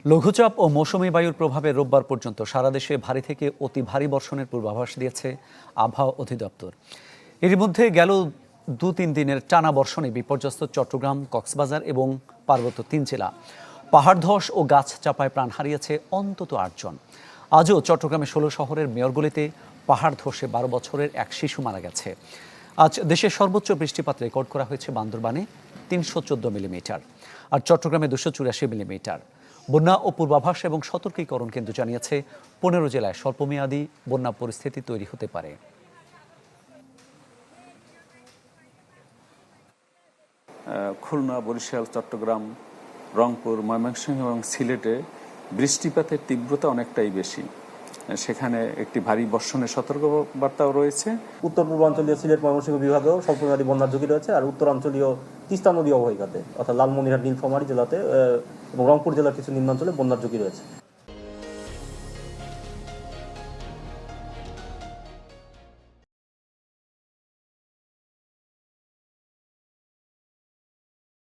লঘুচাপ ও মৌসুমী বায়ুর প্রভাবে রোববার পর্যন্ত সারা দেশে ভারী থেকে অতি ভারী বর্ষণের পূর্বাভাস দিয়েছে আবহাওয়া অধিদপ্তর। এর মধ্যে গেল ২-৩ দিনের টানা বর্ষণে বিপর্যস্ত চট্টগ্রাম, কক্সবাজার এবং পার্বত্য ৩ জেলা। পাহাড় ধস ও গাছ চাপায় প্রাণ হারিয়েছে অন্তত ৮ জন। আজও চট্টগ্রামে ১৬ শহরের মেয়রগুলিতে পাহাড় ধসে ১২ বছরের এক শিশু মারা গেছে। আজ দেশের সর্বোচ্চ বৃষ্টিপাত রেকর্ড করা হয়েছে বান্দরবানে ৩১৪ মিলিমিটার আর চট্টগ্রামে ২৮৪ মিলিমিটার। বন্যা ও পূর্বাভাস এবং সতর্কীকরণ কেন্দ্র জানিয়েছে ১৫ জেলায় স্বল্পমেয়াদী বন্যা পরিস্থিতি তৈরি হতে পারে। খুলনা, বরিশাল, চট্টগ্রাম, রংপুর, ময়মনসিংহ এবং সিলেটে বৃষ্টিপাতের তীব্রতা অনেকটাই বেশি। সেখানে একটি ভারী বর্ষণের সতর্কবার্তাও রয়েছে। উত্তর পূর্বাঞ্চলীয় সিলেট, ময়মনসিংহ বিভাগেও স্বল্পমেয়াদী বন্যার ঝুঁকি রয়েছে। আর উত্তরাঞ্চলীয় তিস্তা নদী অববাহিকাতে অর্থাৎ লালমনিরহাট, নীলফামারী জেলাতে এবং রংপুর জেলার কিছু নিম্নাঞ্চলে বন্যার ঝুঁকি রয়েছে।